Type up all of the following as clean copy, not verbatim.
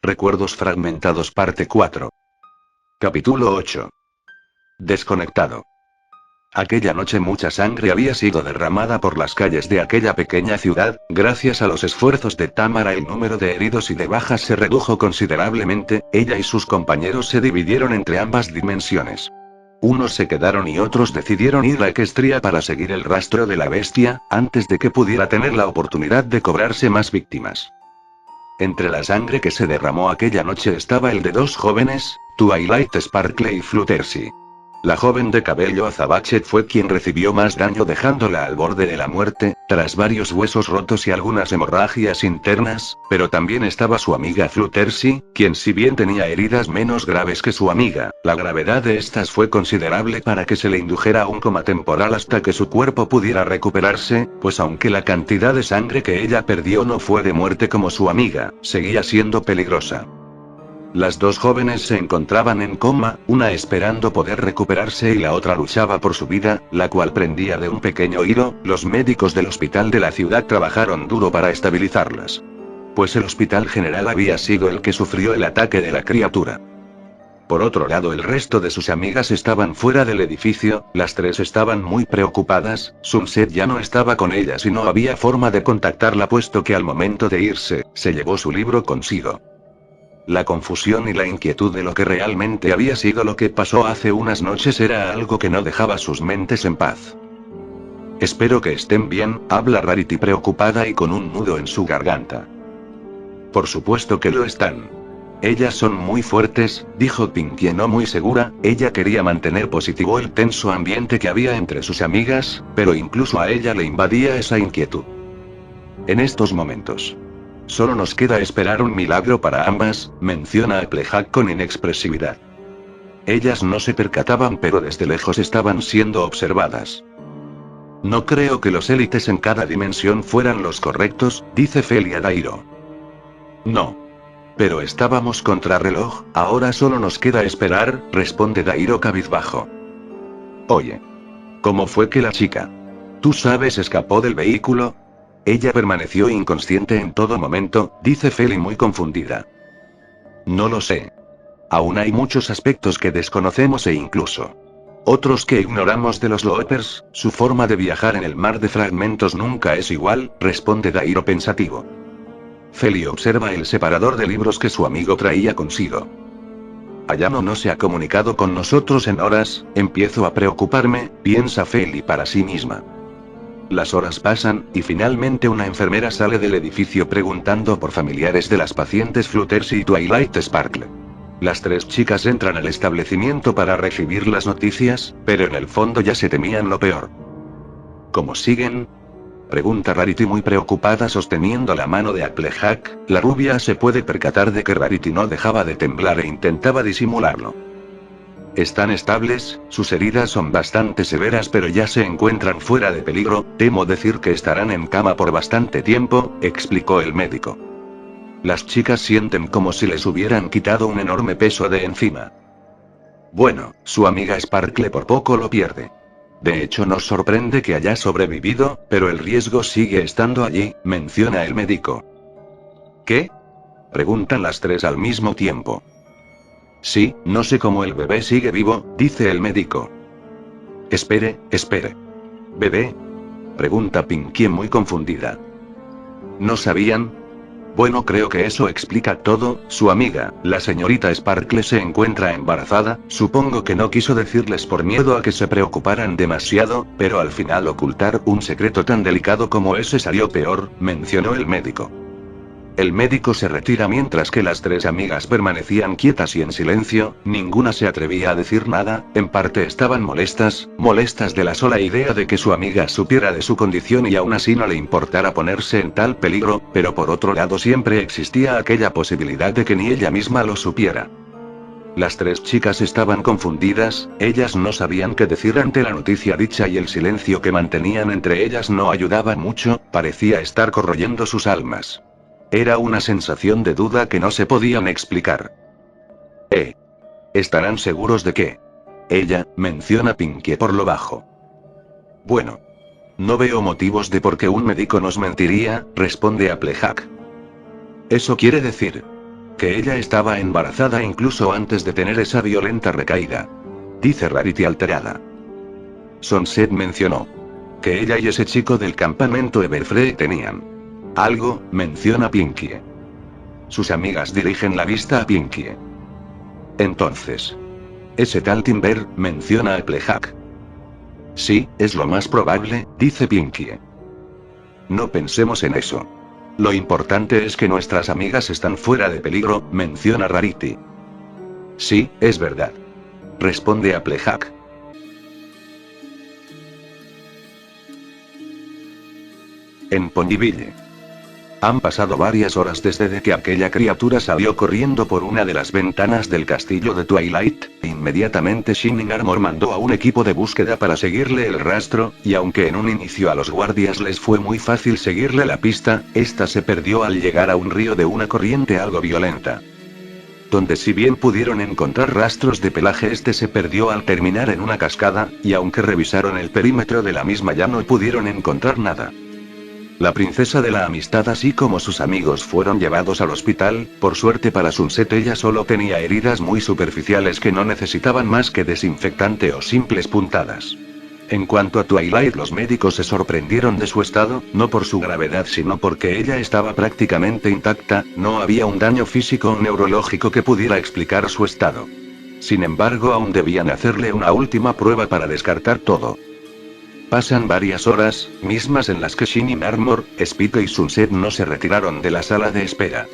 Recuerdos fragmentados parte 4. Capítulo 8. Desconectado. Aquella noche mucha sangre había sido derramada por las calles de aquella pequeña ciudad. Gracias a los esfuerzos de Tamara el número de heridos y de bajas se redujo considerablemente. Ella y sus compañeros se dividieron entre ambas dimensiones. Unos se quedaron y otros decidieron ir a Equestria para seguir el rastro de la bestia, antes de que pudiera tener la oportunidad de cobrarse más víctimas. Entre la sangre que se derramó aquella noche estaba el de dos jóvenes, Twilight Sparkle y Fluttershy. La joven de cabello azabache fue quien recibió más daño dejándola al borde de la muerte, tras varios huesos rotos y algunas hemorragias internas, pero también estaba su amiga Fluttershy, quien si bien tenía heridas menos graves que su amiga, la gravedad de estas fue considerable para que se le indujera un coma temporal hasta que su cuerpo pudiera recuperarse, pues aunque la cantidad de sangre que ella perdió no fue de muerte como su amiga, seguía siendo peligrosa. Las dos jóvenes se encontraban en coma, una esperando poder recuperarse y la otra luchaba por su vida, la cual prendía de un pequeño hilo. Los médicos del hospital de la ciudad trabajaron duro para estabilizarlas. Pues el hospital general había sido el que sufrió el ataque de la criatura. Por otro lado, el resto de sus amigas estaban fuera del edificio. Las tres estaban muy preocupadas. Sunset ya no estaba con ellas y no había forma de contactarla puesto que al momento de irse, se llevó su libro consigo. La confusión y la inquietud de lo que realmente había sido lo que pasó hace unas noches era algo que no dejaba sus mentes en paz. Espero que estén bien, habla Rarity preocupada y con un nudo en su garganta. Por supuesto que lo están. Ellas son muy fuertes, dijo Pinkie no muy segura. Ella quería mantener positivo el tenso ambiente que había entre sus amigas, pero incluso a ella le invadía esa inquietud. En estos momentos. Solo nos queda esperar un milagro para ambas, menciona Applejack con inexpresividad. Ellas no se percataban pero desde lejos estaban siendo observadas. No creo que los élites en cada dimensión fueran los correctos, dice Felia Dairo. No. Pero estábamos contrarreloj, ahora solo nos queda esperar, responde Dairo cabizbajo. Oye. ¿Cómo fue que la chica? ¿Tú sabes escapó del vehículo? Ella permaneció inconsciente en todo momento, dice Feli muy confundida. No lo sé. Aún hay muchos aspectos que desconocemos e incluso otros que ignoramos de los Loopers. Su forma de viajar en el mar de fragmentos nunca es igual, responde Dairo pensativo. Feli observa el separador de libros que su amigo traía consigo. Ayano no se ha comunicado con nosotros en horas, empiezo a preocuparme, piensa Feli para sí misma. Las horas pasan, y finalmente una enfermera sale del edificio preguntando por familiares de las pacientes Fluttershy y Twilight Sparkle. Las tres chicas entran al establecimiento para recibir las noticias, pero en el fondo ya se temían lo peor. ¿Cómo siguen? Pregunta Rarity muy preocupada sosteniendo la mano de Applejack. La rubia se puede percatar de que Rarity no dejaba de temblar e intentaba disimularlo. Están estables, sus heridas son bastante severas pero ya se encuentran fuera de peligro, temo decir que estarán en cama por bastante tiempo, explicó el médico. Las chicas sienten como si les hubieran quitado un enorme peso de encima. Bueno, su amiga Sparkle por poco lo pierde. De hecho nos sorprende que haya sobrevivido, pero el riesgo sigue estando allí, menciona el médico. ¿Qué? Preguntan las tres al mismo tiempo. Sí, no sé cómo el bebé sigue vivo, dice el médico. Espere. ¿Bebé? Pregunta Pinkie muy confundida. ¿No sabían? Bueno, creo que eso explica todo. Su amiga, la señorita Sparkle se encuentra embarazada. Supongo que no quiso decirles por miedo a que se preocuparan demasiado, pero al final ocultar un secreto tan delicado como ese salió peor, mencionó el médico. El médico se retira mientras que las tres amigas permanecían quietas y en silencio, ninguna se atrevía a decir nada, en parte estaban molestas de la sola idea de que su amiga supiera de su condición y aún así no le importara ponerse en tal peligro, pero por otro lado siempre existía aquella posibilidad de que ni ella misma lo supiera. Las tres chicas estaban confundidas, ellas no sabían qué decir ante la noticia dicha y el silencio que mantenían entre ellas no ayudaba mucho, parecía estar corroyendo sus almas. Era una sensación de duda que no se podían explicar. ¿Estarán seguros de qué? Ella, menciona Pinkie por lo bajo. Bueno. No veo motivos de por qué un médico nos mentiría, responde Applejack. Eso quiere decir. Que ella estaba embarazada incluso antes de tener esa violenta recaída. Dice Rarity alterada. Sunset mencionó. Que ella y ese chico del campamento Everfree tenían. Algo, menciona Pinkie. Sus amigas dirigen la vista a Pinkie. Entonces. Ese tal Timber, menciona a Applejack. Sí, es lo más probable, dice Pinkie. No pensemos en eso. Lo importante es que nuestras amigas están fuera de peligro, menciona Rarity. Sí, es verdad. Responde Applejack. En Ponyville. Han pasado varias horas desde que aquella criatura salió corriendo por una de las ventanas del castillo de Twilight. Inmediatamente Shining Armor mandó a un equipo de búsqueda para seguirle el rastro, y aunque en un inicio a los guardias les fue muy fácil seguirle la pista, esta se perdió al llegar a un río de una corriente algo violenta. Donde si bien pudieron encontrar rastros de pelaje, este se perdió al terminar en una cascada, y aunque revisaron el perímetro de la misma ya no pudieron encontrar nada. La princesa de la amistad así como sus amigos fueron llevados al hospital. Por suerte para Sunset ella solo tenía heridas muy superficiales que no necesitaban más que desinfectante o simples puntadas. En cuanto a Twilight, los médicos se sorprendieron de su estado, no por su gravedad sino porque ella estaba prácticamente intacta, no había un daño físico o neurológico que pudiera explicar su estado. Sin embargo, aún debían hacerle una última prueba para descartar todo. Pasan varias horas, mismas en las que Shining Armor, Spike y Sunset no se retiraron de la sala de espera.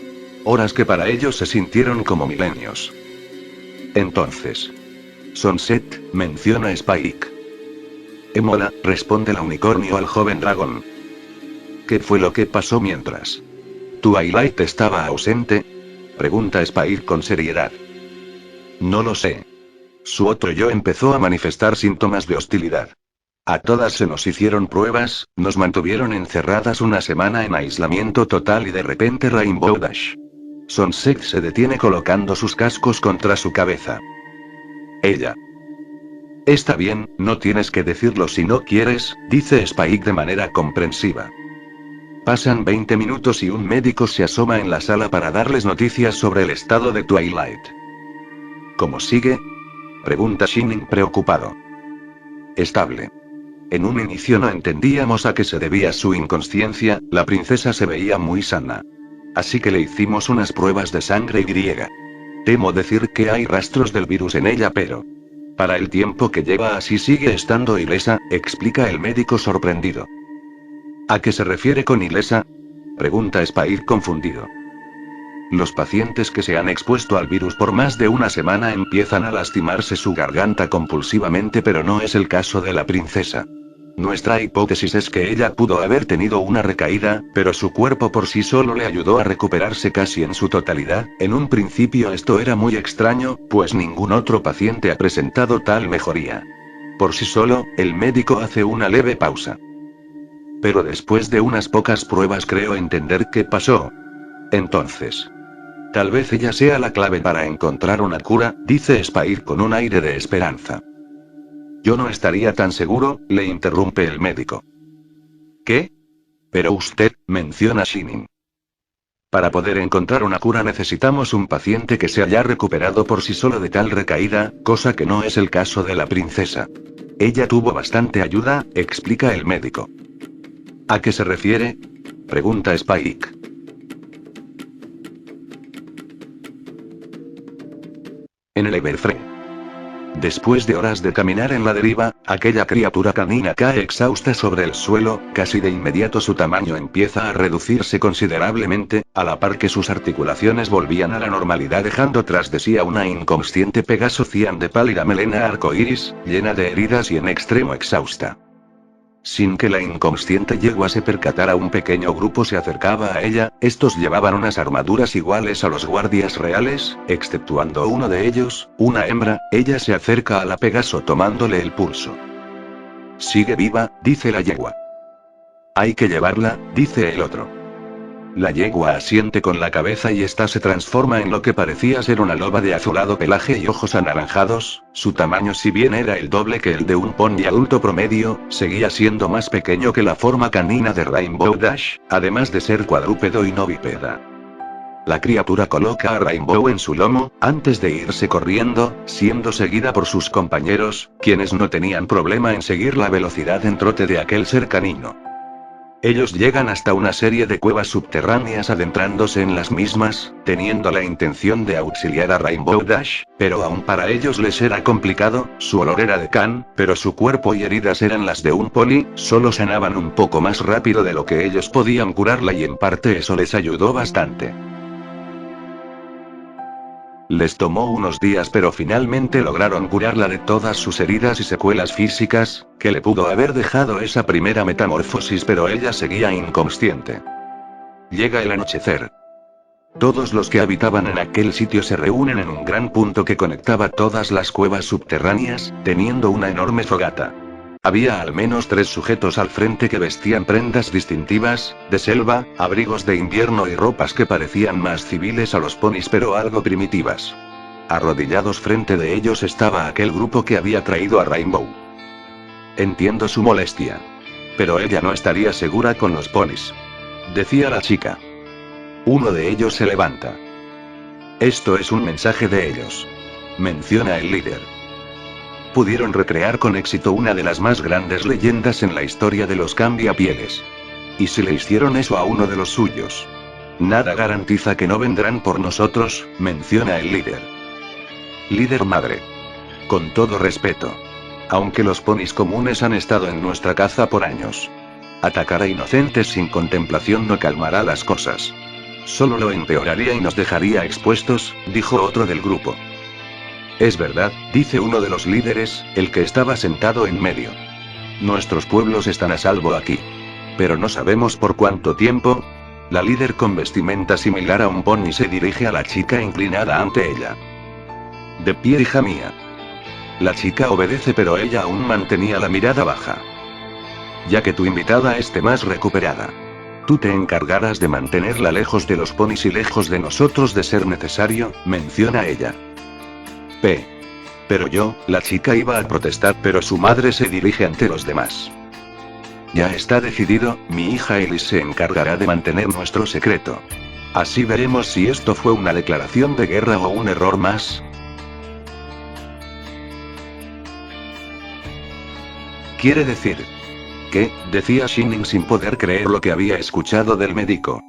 Horas que para ellos se sintieron como milenios. Entonces. Sunset, menciona Spike. Emola, responde la unicornio al joven dragón. ¿Qué fue lo que pasó mientras Twilight estaba ausente? Pregunta Spike con seriedad. No lo sé. Su otro yo empezó a manifestar síntomas de hostilidad. A todas se nos hicieron pruebas, nos mantuvieron encerradas una semana en aislamiento total y de repente Rainbow Dash. Sunset se detiene colocando sus cascos contra su cabeza. Ella. Está bien, no tienes que decirlo si no quieres, dice Spike de manera comprensiva. Pasan 20 minutos y un médico se asoma en la sala para darles noticias sobre el estado de Twilight. ¿Cómo sigue? Pregunta Shining preocupado. Estable. En un inicio no entendíamos a qué se debía su inconsciencia, la princesa se veía muy sana. Así que le hicimos unas pruebas de sangre griega. Temo decir que hay rastros del virus en ella, pero para el tiempo que lleva así sigue estando ilesa, explica el médico sorprendido. ¿A qué se refiere con ilesa? Pregunta Spike confundido. Los pacientes que se han expuesto al virus por más de una semana empiezan a lastimarse su garganta compulsivamente, pero no es el caso de la princesa. Nuestra hipótesis es que ella pudo haber tenido una recaída, pero su cuerpo por sí solo le ayudó a recuperarse casi en su totalidad. En un principio esto era muy extraño, pues ningún otro paciente ha presentado tal mejoría. Por sí solo, el médico hace una leve pausa. Pero después de unas pocas pruebas creo entender qué pasó. Entonces. Tal vez ella sea la clave para encontrar una cura, dice Spike con un aire de esperanza. Yo no estaría tan seguro, le interrumpe el médico. ¿Qué? Pero usted, menciona Shining. Para poder encontrar una cura necesitamos un paciente que se haya recuperado por sí solo de tal recaída, cosa que no es el caso de la princesa. Ella tuvo bastante ayuda, explica el médico. ¿A qué se refiere? Pregunta Spike. En el Everfree. Después de horas de caminar en la deriva, aquella criatura canina cae exhausta sobre el suelo, casi de inmediato su tamaño empieza a reducirse considerablemente, a la par que sus articulaciones volvían a la normalidad dejando tras de sí a una inconsciente Pegaso Cian de pálida melena arcoíris, llena de heridas y en extremo exhausta. Sin que la inconsciente yegua se percatara, un pequeño grupo se acercaba a ella. Estos llevaban unas armaduras iguales a los guardias reales, exceptuando uno de ellos, una hembra. Ella se acerca a la Pegaso tomándole el pulso. Sigue viva, dice la yegua. Hay que llevarla, dice el otro. La yegua asiente con la cabeza y esta se transforma en lo que parecía ser una loba de azulado pelaje y ojos anaranjados. Su tamaño, si bien era el doble que el de un pony adulto promedio, seguía siendo más pequeño que la forma canina de Rainbow Dash, además de ser cuadrúpedo y no bípeda. La criatura coloca a Rainbow en su lomo, antes de irse corriendo, siendo seguida por sus compañeros, quienes no tenían problema en seguir la velocidad en trote de aquel ser canino. Ellos llegan hasta una serie de cuevas subterráneas adentrándose en las mismas, teniendo la intención de auxiliar a Rainbow Dash, pero aún para ellos les era complicado, su olor era de Can, pero su cuerpo y heridas eran las de un pony, solo sanaban un poco más rápido de lo que ellos podían curarla y en parte eso les ayudó bastante. Les tomó unos días pero finalmente lograron curarla de todas sus heridas y secuelas físicas, que le pudo haber dejado esa primera metamorfosis pero ella seguía inconsciente. Llega el anochecer. Todos los que habitaban en aquel sitio se reúnen en un gran punto que conectaba todas las cuevas subterráneas, teniendo una enorme fogata. Había al menos 3 sujetos al frente que vestían prendas distintivas, de selva, abrigos de invierno y ropas que parecían más civiles a los ponis pero algo primitivas. Arrodillados frente de ellos estaba aquel grupo que había traído a Rainbow. Entiendo su molestia. Pero ella no estaría segura con los ponis. Decía la chica. Uno de ellos se levanta. Esto es un mensaje de ellos. Menciona el líder. Pudieron recrear con éxito una de las más grandes leyendas en la historia de los cambiapieles. ¿Y si le hicieron eso a uno de los suyos? Nada garantiza que no vendrán por nosotros, menciona el líder. Líder madre. Con todo respeto. Aunque los ponis comunes han estado en nuestra caza por años. Atacar a inocentes sin contemplación no calmará las cosas. Solo lo empeoraría y nos dejaría expuestos, dijo otro del grupo. Es verdad, dice uno de los líderes, el que estaba sentado en medio. Nuestros pueblos están a salvo aquí. Pero no sabemos por cuánto tiempo. La líder con vestimenta similar a un pony se dirige a la chica inclinada ante ella. De pie, hija mía. La chica obedece pero ella aún mantenía la mirada baja. Ya que tu invitada esté más recuperada. Tú te encargarás de mantenerla lejos de los ponis y lejos de nosotros de ser necesario, menciona ella. Pero yo, la chica iba a protestar pero su madre se dirige ante los demás. Ya está decidido, mi hija Elise se encargará de mantener nuestro secreto. Así veremos si esto fue una declaración de guerra o un error más. Quiere decir. ¿Qué? Decía Shining sin poder creer lo que había escuchado del médico.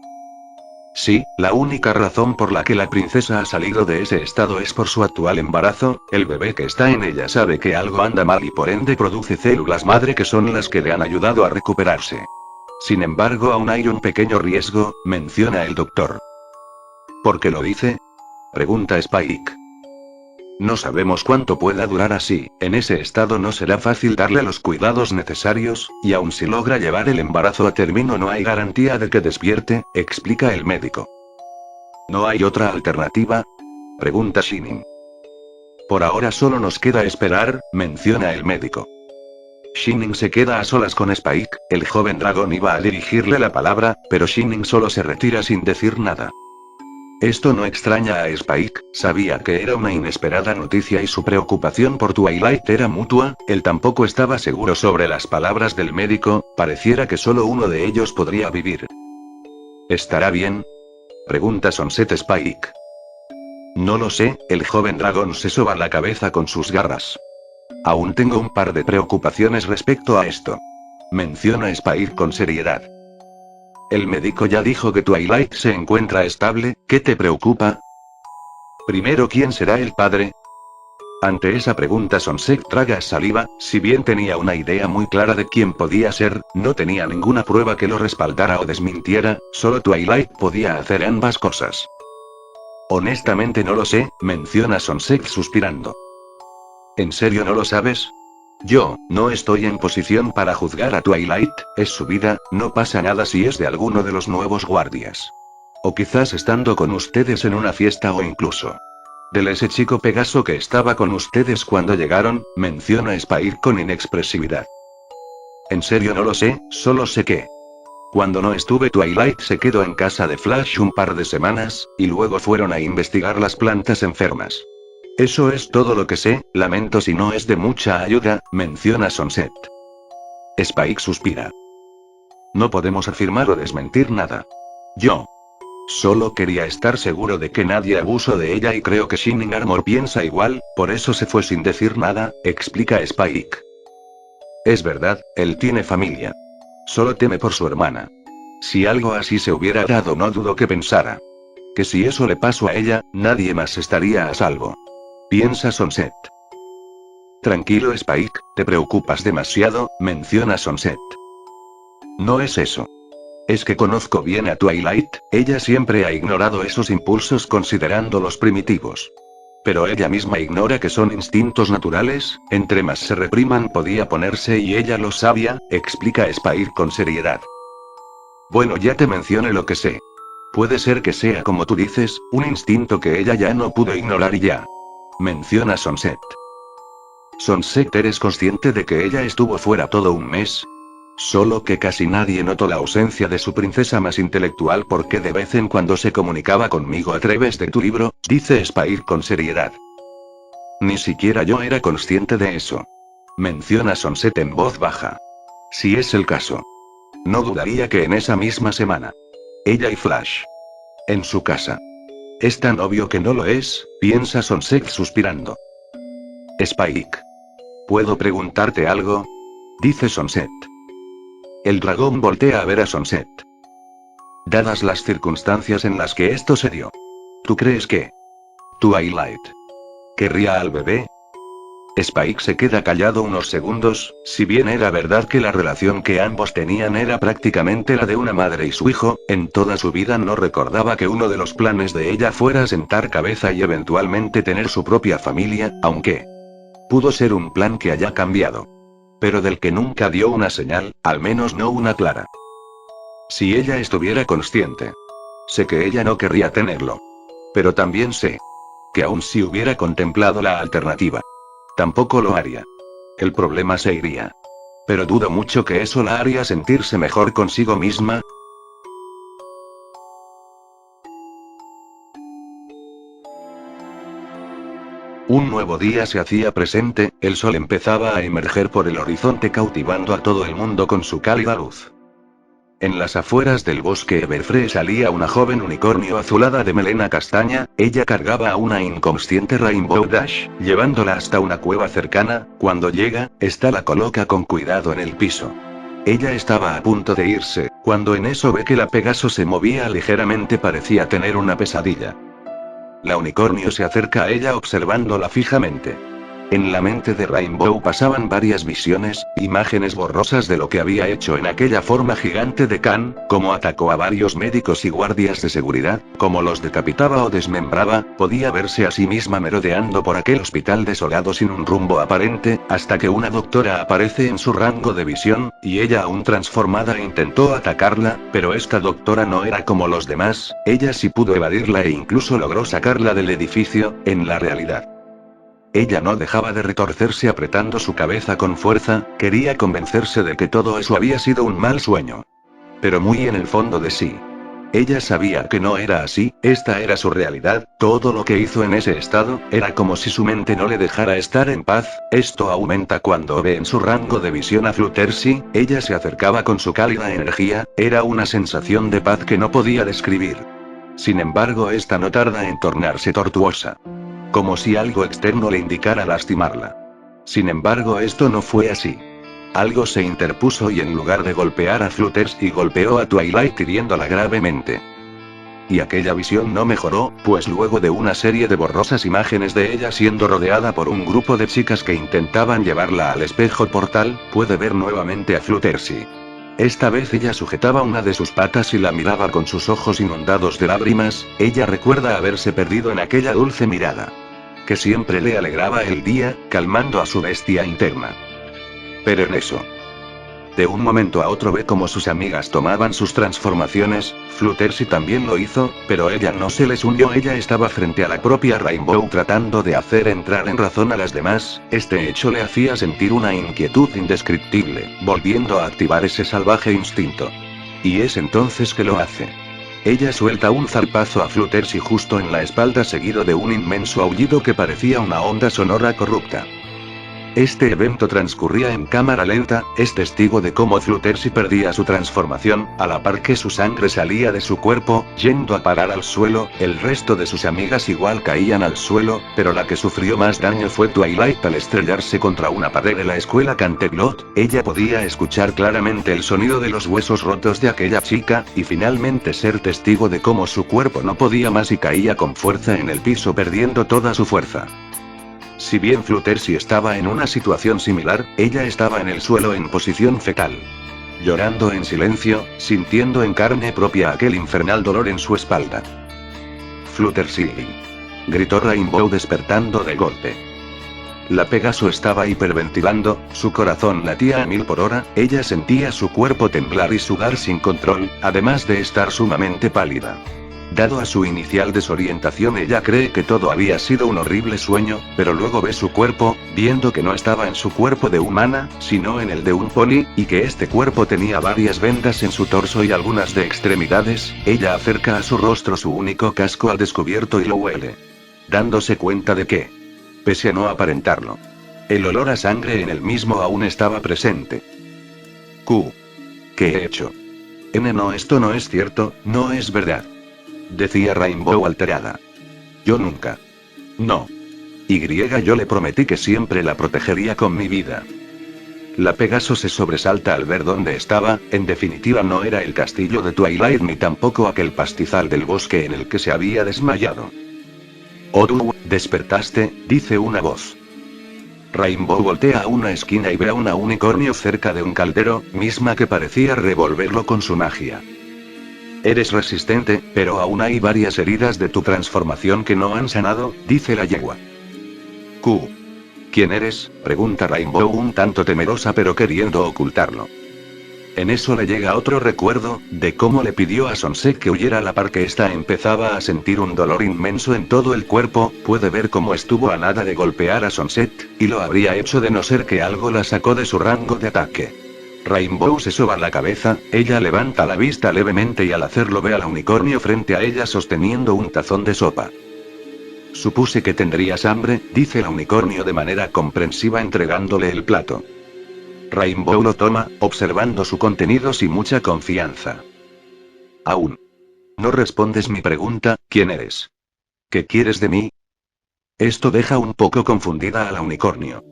Sí, la única razón por la que la princesa ha salido de ese estado es por su actual embarazo, el bebé que está en ella sabe que algo anda mal y por ende produce células madre que son las que le han ayudado a recuperarse. Sin embargo, aún hay un pequeño riesgo, menciona el doctor. ¿Por qué lo dice? Pregunta Spike. No sabemos cuánto pueda durar así, en ese estado no será fácil darle los cuidados necesarios, y aun si logra llevar el embarazo a término no hay garantía de que despierte, explica el médico. ¿No hay otra alternativa? Pregunta Shining. Por ahora solo nos queda esperar, menciona el médico. Shining se queda a solas con Spike, el joven dragón iba a dirigirle la palabra, pero Shining solo se retira sin decir nada. Esto no extraña a Spike, sabía que era una inesperada noticia y su preocupación por Twilight era mutua, él tampoco estaba seguro sobre las palabras del médico, pareciera que solo uno de ellos podría vivir. ¿Estará bien? Pregunta Sunset Spike. No lo sé, el joven dragón se soba la cabeza con sus garras. Aún tengo un par de preocupaciones respecto a esto. Menciona Spike con seriedad. El médico ya dijo que Twilight se encuentra estable, ¿qué te preocupa? Primero, ¿quién será el padre? Ante esa pregunta Sunset traga saliva, si bien tenía una idea muy clara de quién podía ser, no tenía ninguna prueba que lo respaldara o desmintiera, solo Twilight podía hacer ambas cosas. Honestamente no lo sé, menciona Sunset suspirando. ¿En serio no lo sabes? Yo, no estoy en posición para juzgar a Twilight, es su vida, no pasa nada si es de alguno de los nuevos guardias. O quizás estando con ustedes en una fiesta o incluso. Del ese chico Pegaso que estaba con ustedes cuando llegaron, menciona Spike con inexpresividad. En serio no lo sé, solo sé que. Cuando no estuve Twilight se quedó en casa de Flash un par de semanas, y luego fueron a investigar las plantas enfermas. Eso es todo lo que sé, lamento si no es de mucha ayuda, menciona Sunset. Spike suspira. No podemos afirmar o desmentir nada. Yo. Solo quería estar seguro de que nadie abusó de ella y creo que Shining Armor piensa igual, por eso se fue sin decir nada, explica Spike. Es verdad, él tiene familia. Solo teme por su hermana. Si algo así se hubiera dado, no dudo que pensara que si eso le pasó a ella, nadie más estaría a salvo. Piensa Sunset. Tranquilo Spike, te preocupas demasiado, menciona Sunset. No es eso. Es que conozco bien a Twilight, ella siempre ha ignorado esos impulsos considerándolos primitivos. Pero ella misma ignora que son instintos naturales, entre más se repriman podía ponerse y ella lo sabía, explica Spike con seriedad. Bueno, ya te mencioné lo que sé. Puede ser que sea como tú dices, un instinto que ella ya no pudo ignorar y ya. Menciona Sunset. Sunset, ¿eres consciente de que ella estuvo fuera todo un mes? Solo que casi nadie notó la ausencia de su princesa más intelectual porque de vez en cuando se comunicaba conmigo a través de tu libro, dice Spike con seriedad. Ni siquiera yo era consciente de eso. Menciona Sunset en voz baja. Si es el caso. No dudaría que en esa misma semana. Ella y Flash. En su casa. Es tan obvio que no lo es, piensa Sunset suspirando. Spike. ¿Puedo preguntarte algo? Dice Sunset. El dragón voltea a ver a Sunset. Dadas las circunstancias en las que esto se dio. ¿Tú crees que Twilight querría al bebé? Spike se queda callado unos segundos, si bien era verdad que la relación que ambos tenían era prácticamente la de una madre y su hijo, en toda su vida no recordaba que uno de los planes de ella fuera sentar cabeza y eventualmente tener su propia familia, aunque pudo ser un plan que haya cambiado. Pero del que nunca dio una señal, al menos no una clara. Si ella estuviera consciente. Sé que ella no querría tenerlo. Pero también sé que aun si hubiera contemplado la alternativa, tampoco lo haría. El problema se iría. Pero dudo mucho que eso la haría sentirse mejor consigo misma. Un nuevo día se hacía presente, el sol empezaba a emerger por el horizonte cautivando a todo el mundo con su cálida luz. En las afueras del bosque Everfree salía una joven unicornio azulada de melena castaña, ella cargaba a una inconsciente Rainbow Dash, llevándola hasta una cueva cercana, cuando llega, esta la coloca con cuidado en el piso. Ella estaba a punto de irse, cuando en eso ve que la Pegaso se movía ligeramente, parecía tener una pesadilla. La unicornio se acerca a ella observándola fijamente. En la mente de Rainbow pasaban varias visiones, imágenes borrosas de lo que había hecho en aquella forma gigante de Khan, cómo atacó a varios médicos y guardias de seguridad, cómo los decapitaba o desmembraba, podía verse a sí misma merodeando por aquel hospital desolado sin un rumbo aparente, hasta que una doctora aparece en su rango de visión, y ella aún transformada intentó atacarla, pero esta doctora no era como los demás, ella sí pudo evadirla e incluso logró sacarla del edificio, en la realidad. Ella no dejaba de retorcerse apretando su cabeza con fuerza, quería convencerse de que todo eso había sido un mal sueño. Pero muy en el fondo de sí. Ella sabía que no era así, esta era su realidad, todo lo que hizo en ese estado, era como si su mente no le dejara estar en paz, esto aumenta cuando ve en su rango de visión a Fluttershy, ella se acercaba con su cálida energía, era una sensación de paz que no podía describir. Sin embargo, esta no tarda en tornarse tortuosa. Como si algo externo le indicara lastimarla. Sin embargo, esto no fue así. Algo se interpuso y en lugar de golpear a Fluttershy golpeó a Twilight hiriéndola gravemente. Y aquella visión no mejoró, pues luego de una serie de borrosas imágenes de ella siendo rodeada por un grupo de chicas que intentaban llevarla al espejo portal, puede ver nuevamente a Fluttershy. Esta vez ella sujetaba una de sus patas y la miraba con sus ojos inundados de lágrimas, ella recuerda haberse perdido en aquella dulce mirada. Que siempre le alegraba el día, calmando a su bestia interna. Pero en eso. De un momento a otro ve como sus amigas tomaban sus transformaciones, Fluttershy también lo hizo, pero ella no se les unió, ella estaba frente a la propia Rainbow tratando de hacer entrar en razón a las demás, este hecho le hacía sentir una inquietud indescriptible, volviendo a activar ese salvaje instinto. Y es entonces que lo hace. Ella suelta un zarpazo a Fluttershy justo en la espalda seguido de un inmenso aullido que parecía una onda sonora corrupta. Este evento transcurría en cámara lenta, es testigo de cómo Fluttershy perdía su transformación, a la par que su sangre salía de su cuerpo, yendo a parar al suelo. El resto de sus amigas igual caían al suelo, pero la que sufrió más daño fue Twilight al estrellarse contra una pared de la escuela Canterlot. Ella podía escuchar claramente el sonido de los huesos rotos de aquella chica, y finalmente ser testigo de cómo su cuerpo no podía más y caía con fuerza en el piso perdiendo toda su fuerza. Si bien Fluttershy estaba en una situación similar, ella estaba en el suelo en posición fetal. Llorando en silencio, sintiendo en carne propia aquel infernal dolor en su espalda. Fluttershy, gritó Rainbow despertando de golpe. La Pegaso estaba hiperventilando, su corazón latía a 1000 por hora, ella sentía su cuerpo temblar y sudar sin control, además de estar sumamente pálida. Dado a su inicial desorientación, ella cree que todo había sido un horrible sueño, pero luego ve su cuerpo, viendo que no estaba en su cuerpo de humana, sino en el de un pony, y que este cuerpo tenía varias vendas en su torso y algunas de extremidades. Ella acerca a su rostro su único casco al descubierto y lo huele. Dándose cuenta de que, pese a no aparentarlo, el olor a sangre en el mismo aún estaba presente. ¿Qué he hecho? No, esto no es cierto, no es verdad. Decía Rainbow alterada. Yo nunca. No. Yo le prometí que siempre la protegería con mi vida. La Pegaso se sobresalta al ver dónde estaba, en definitiva no era el castillo de Twilight ni tampoco aquel pastizal del bosque en el que se había desmayado. Oh, tú, despertaste, dice una voz. Rainbow voltea a una esquina y ve a un unicornio cerca de un caldero, misma que parecía revolverlo con su magia. Eres resistente, pero aún hay varias heridas de tu transformación que no han sanado, dice la yegua. ¿Quién eres?, pregunta Rainbow un tanto temerosa pero queriendo ocultarlo. En eso le llega otro recuerdo, de cómo le pidió a Sunset que huyera a la par que ésta empezaba a sentir un dolor inmenso en todo el cuerpo. Puede ver cómo estuvo a nada de golpear a Sunset, y lo habría hecho de no ser que algo la sacó de su rango de ataque. Rainbow se soba la cabeza, ella levanta la vista levemente y al hacerlo ve al unicornio frente a ella sosteniendo un tazón de sopa. Supuse que tendrías hambre, dice el unicornio de manera comprensiva entregándole el plato. Rainbow lo toma, observando su contenido sin mucha confianza. Aún no respondes mi pregunta, ¿quién eres? ¿Qué quieres de mí? Esto deja un poco confundida a la unicornio.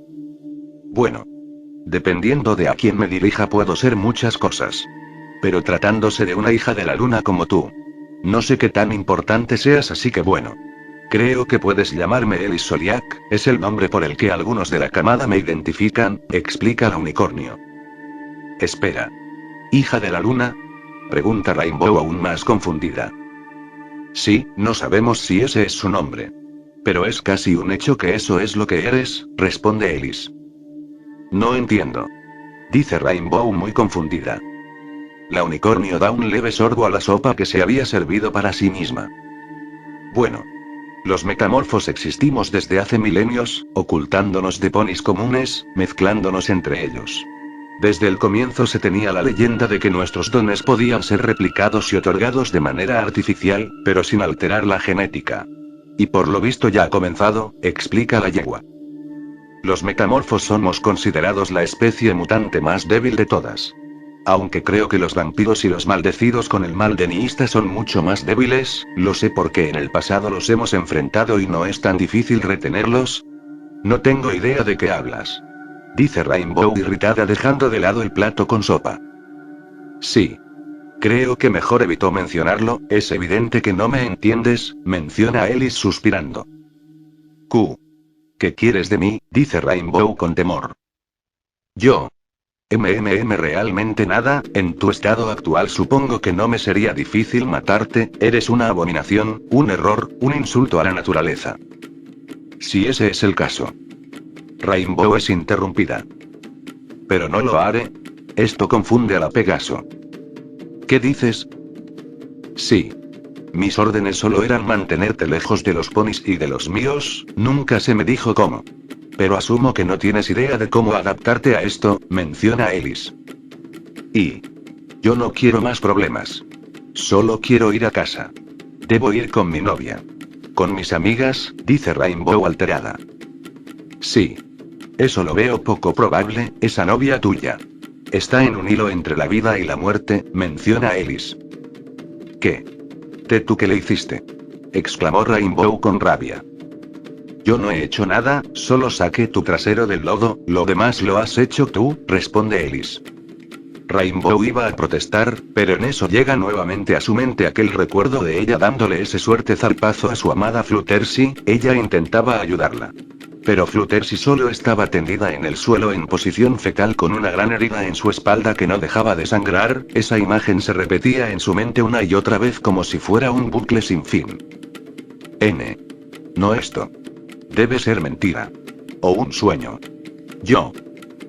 Bueno. Dependiendo de a quién me dirija puedo ser muchas cosas. Pero tratándose de una hija de la luna como tú. No sé qué tan importante seas, así que bueno. Creo que puedes llamarme Elis Soliak, es el nombre por el que algunos de la camada me identifican, explica la unicornio. Espera. ¿Hija de la luna? Pregunta Rainbow aún más confundida. Sí, no sabemos si ese es su nombre. Pero es casi un hecho que eso es lo que eres, responde Elis. No entiendo. Dice Rainbow muy confundida. La unicornio da un leve sorbo a la sopa que se había servido para sí misma. Bueno. Los metamorfos existimos desde hace milenios, ocultándonos de ponis comunes, mezclándonos entre ellos. Desde el comienzo se tenía la leyenda de que nuestros dones podían ser replicados y otorgados de manera artificial, pero sin alterar la genética. Y por lo visto ya ha comenzado, explica la yegua. Los metamorfos somos considerados la especie mutante más débil de todas. Aunque creo que los vampiros y los maldecidos con el mal de Niista son mucho más débiles, lo sé porque en el pasado los hemos enfrentado y no es tan difícil retenerlos. No tengo idea de qué hablas. Dice Rainbow irritada dejando de lado el plato con sopa. Sí. Creo que mejor evito mencionarlo, es evidente que no me entiendes, menciona Elis suspirando. ¿Qué quieres de mí?, dice Rainbow con temor. Yo. Realmente nada, en tu estado actual supongo que no me sería difícil matarte, eres una abominación, un error, un insulto a la naturaleza. Si ese es el caso. Rainbow es interrumpida. Pero no lo haré. Esto confunde a la Pegaso. ¿Qué dices? Sí. Mis órdenes solo eran mantenerte lejos de los ponis y de los míos, nunca se me dijo cómo. Pero asumo que no tienes idea de cómo adaptarte a esto, menciona Elis. Y yo no quiero más problemas. Solo quiero ir a casa. Debo ir con mi novia. Con mis amigas, dice Rainbow alterada. Sí. Eso lo veo poco probable, esa novia tuya. Está en un hilo entre la vida y la muerte, menciona Ellis. ¿Qué? ¿Tú qué le hiciste? Exclamó Rainbow con rabia. Yo no he hecho nada, solo saqué tu trasero del lodo, lo demás lo has hecho tú, responde Ellis. Rainbow iba a protestar, pero en eso llega nuevamente a su mente aquel recuerdo de ella dándole ese suerte zarpazo a su amada Fluttershy. Ella intentaba ayudarla. Pero Fluttershy solo estaba tendida en el suelo en posición fetal con una gran herida en su espalda que no dejaba de sangrar. Esa imagen se repetía en su mente una y otra vez como si fuera un bucle sin fin. No esto. Debe ser mentira. O un sueño.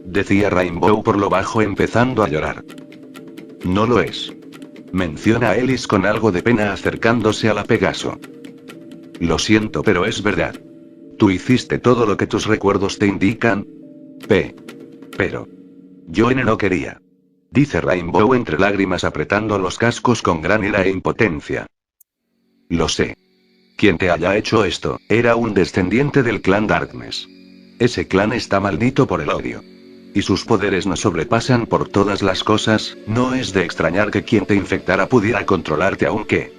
Decía Rainbow por lo bajo empezando a llorar. No lo es. Menciona Ellis con algo de pena acercándose a la Pegaso. Lo siento, pero es verdad. ¿Tú hiciste todo lo que tus recuerdos te indican? Pero. Yo no quería. Dice Rainbow entre lágrimas apretando los cascos con gran ira e impotencia. Lo sé. Quien te haya hecho esto, era un descendiente del clan Darkness. Ese clan está maldito por el odio. Y sus poderes nos sobrepasan por todas las cosas, no es de extrañar que quien te infectara pudiera controlarte aunque.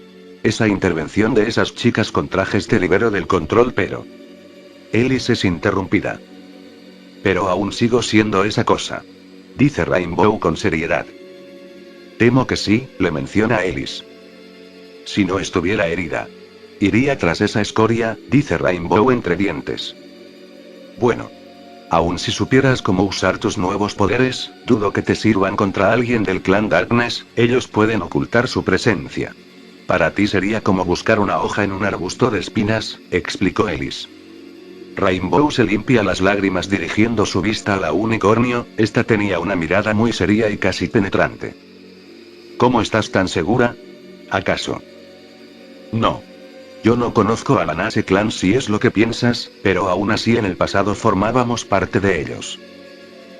Esa intervención de esas chicas con trajes te liberó del control pero. Ellis es interrumpida. Pero aún sigo siendo esa cosa. Dice Rainbow con seriedad. Temo que sí, le menciona Ellis. Si no estuviera herida. Iría tras esa escoria, dice Rainbow entre dientes. Bueno. Aun si supieras cómo usar tus nuevos poderes, dudo que te sirvan contra alguien del clan Darkness, ellos pueden ocultar su presencia. Para ti sería como buscar una hoja en un arbusto de espinas, explicó Ellis. Rainbow se limpia las lágrimas dirigiendo su vista a la unicornio, esta tenía una mirada muy seria y casi penetrante. ¿Cómo estás tan segura? ¿Acaso? No. Yo no conozco a la Nase Clan si es lo que piensas, pero aún así en el pasado formábamos parte de ellos.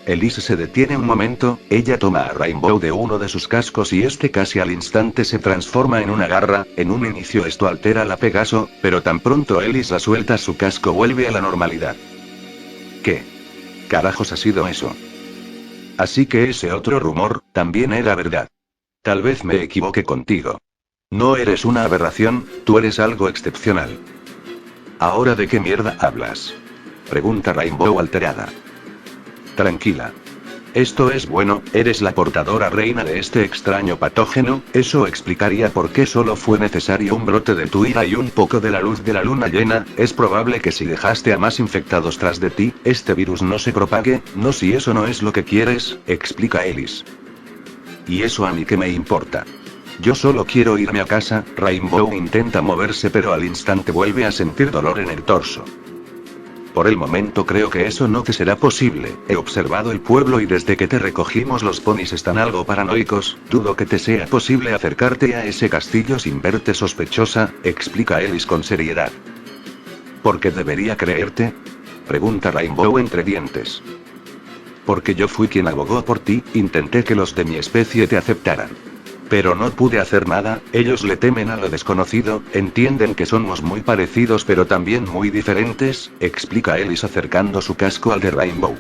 Ellis se detiene un momento, ella toma a Rainbow de uno de sus cascos y este casi al instante se transforma en una garra. En un inicio esto altera a la Pegaso, pero tan pronto Ellis la suelta su casco vuelve a la normalidad. ¿Qué carajos ha sido eso? Así que ese otro rumor, también era verdad. Tal vez me equivoque contigo. No eres una aberración, tú eres algo excepcional. ¿Ahora de qué mierda hablas? Pregunta Rainbow alterada. Tranquila. Esto es bueno, eres la portadora reina de este extraño patógeno, eso explicaría por qué solo fue necesario un brote de tu ira y un poco de la luz de la luna llena. Es probable que si dejaste a más infectados tras de ti, este virus no se propague, no si eso no es lo que quieres, explica Ellis. ¿Y eso a mí qué me importa? Yo solo quiero irme a casa. Rainbow intenta moverse pero al instante vuelve a sentir dolor en el torso. Por el momento creo que eso no te será posible, he observado el pueblo y desde que te recogimos los ponis están algo paranoicos, dudo que te sea posible acercarte a ese castillo sin verte sospechosa, explica Ellis con seriedad. ¿Por qué debería creerte? Pregunta Rainbow entre dientes. Porque yo fui quien abogó por ti, intenté que los de mi especie te aceptaran. Pero no pude hacer nada, ellos le temen a lo desconocido, entienden que somos muy parecidos pero también muy diferentes, explica Ellis acercando su casco al de Rainbow.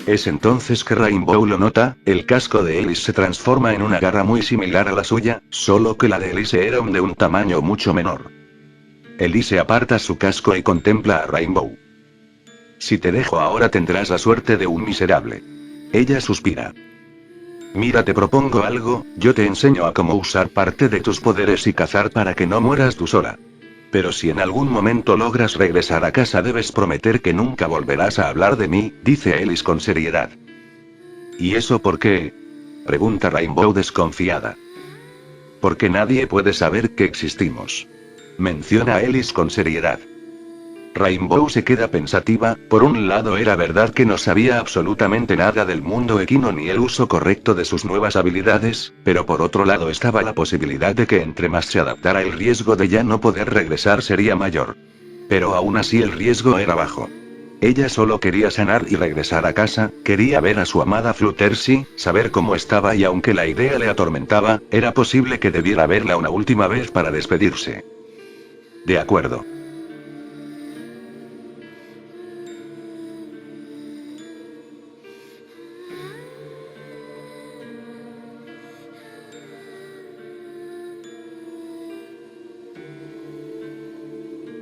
Es entonces que Rainbow lo nota, el casco de Ellis se transforma en una garra muy similar a la suya, solo que la de Ellis era de un tamaño mucho menor. Ellis aparta su casco y contempla a Rainbow. Si te dejo ahora tendrás la suerte de un miserable. Ella suspira. Mira, te propongo algo, yo te enseño a cómo usar parte de tus poderes y cazar para que no mueras tú sola. Pero si en algún momento logras regresar a casa debes prometer que nunca volverás a hablar de mí, dice Ellis con seriedad. ¿Y eso por qué? Pregunta Rainbow desconfiada. Porque nadie puede saber que existimos. Menciona Ellis con seriedad. Rainbow se queda pensativa, por un lado era verdad que no sabía absolutamente nada del mundo equino ni el uso correcto de sus nuevas habilidades, pero por otro lado estaba la posibilidad de que entre más se adaptara el riesgo de ya no poder regresar sería mayor. Pero aún así el riesgo era bajo. Ella solo quería sanar y regresar a casa, quería ver a su amada Fluttershy, saber cómo estaba y aunque la idea le atormentaba, era posible que debiera verla una última vez para despedirse. De acuerdo.